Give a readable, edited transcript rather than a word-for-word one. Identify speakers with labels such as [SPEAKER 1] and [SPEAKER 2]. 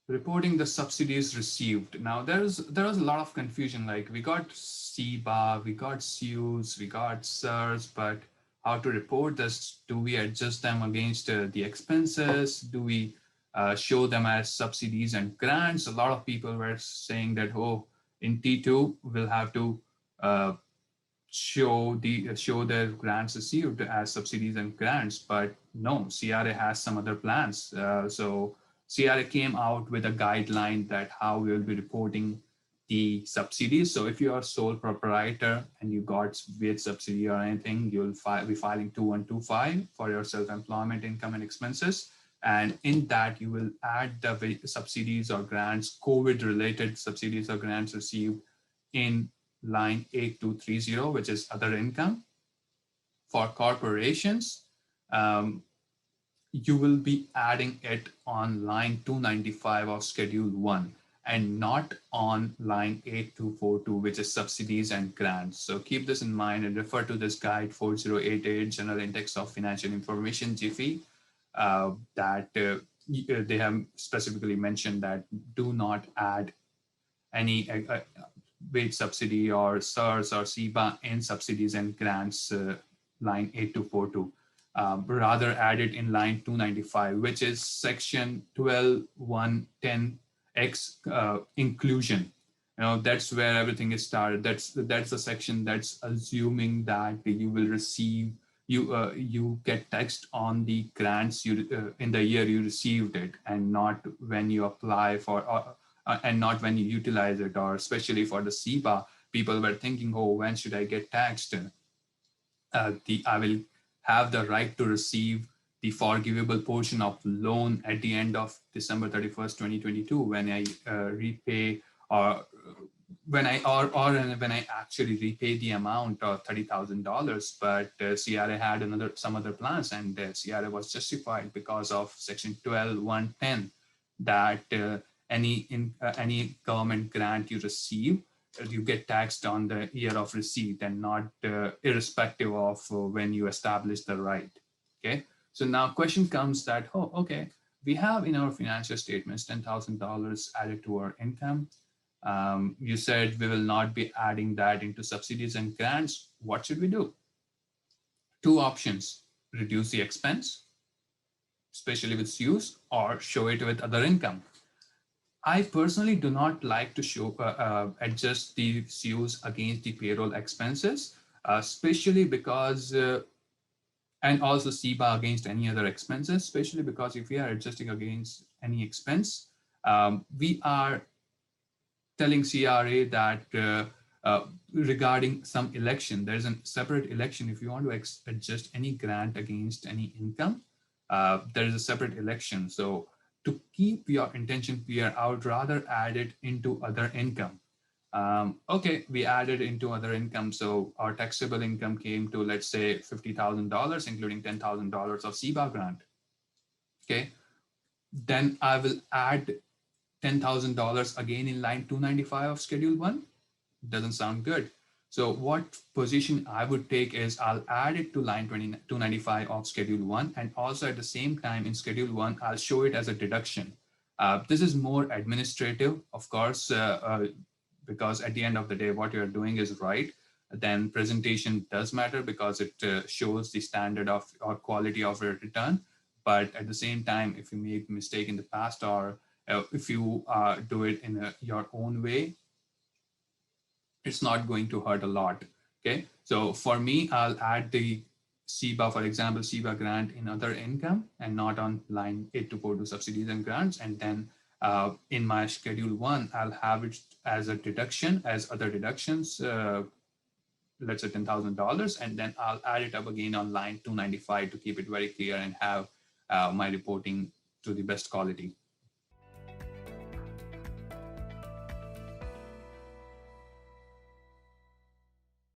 [SPEAKER 1] Reporting the subsidies received. Now there was a lot of confusion. Like we got CBA, we got CUs, we got SIRS, but how to report this? Do we adjust them against the expenses? Do we show them as subsidies and grants? A lot of people were saying that, oh, in T2 we'll have to show their grants received as subsidies and grants, but no, CRA has some other plans. So CRA came out with a guideline that how we will be reporting the subsidies. So if you are sole proprietor and you got wage subsidy or anything, you'll be filing 2125 for your self-employment income and expenses. And in that, you will add the subsidies or grants, COVID-related subsidies or grants received in line 8230, which is other income. For corporations, you will be adding it on line 295 of Schedule 1 and not on line 8242, which is subsidies and grants. So keep this in mind and refer to this guide 4088, General Index of Financial Information, GIFI, that they have specifically mentioned that do not add any wage subsidy or SARS or CBA in subsidies and grants line 8242. Rather add it in line 295, which is section 12.110X inclusion. You know, that's where everything is started. That's the section that's assuming that you will receive, you get taxed on the grants you in the year you received it, and not when you apply for and not when you utilize it. Or especially for the CBA, people were thinking, oh, when should I get taxed? I will have the right to receive the forgivable portion of loan at the end of December 31st, 2022, when I repay or when I actually repay the amount of $30,000. But CRA had some other plans, and CRA was justified because of section 12.110 that any government grant you receive, you get taxed on the year of receipt and not irrespective of when you establish the right. Okay, so now question comes that, oh, okay, we have in our financial statements $10,000 added to our income. You said we will not be adding that into subsidies and grants. What should we do? Two options: reduce the expense, especially with CUs, or show it with other income. I personally do not like to show adjust the CUs against the payroll expenses, especially because, and also CBA against any other expenses, especially because if we are adjusting against any expense, we are telling CRA that regarding some election, there's a separate election. If you want to adjust any grant against any income, there is a separate election. So to keep your intention clear, I would rather add it into other income. Okay, we added into other income. So our taxable income came to, let's say, $50,000, including $10,000 of CBA grant. Okay, then I will add $10,000 again in line 295 of Schedule 1. Doesn't sound good. So what position I would take is I'll add it to line 295 of Schedule 1, and also at the same time in Schedule 1, I'll show it as a deduction. This is more administrative, of course, because at the end of the day, what you're doing is right. Then presentation does matter because it shows the standard of or quality of your return. But at the same time, if you made a mistake in the past, or if you do it in your own way, it's not going to hurt a lot. Okay, so for me, I'll add the CBA, for example, CBA grant in other income and not on line 8242 subsidies and grants. And then in my Schedule 1, I'll have it as a deduction, as other deductions, let's say $10,000, and then I'll add it up again on line 295 to keep it very clear and have my reporting to the best quality.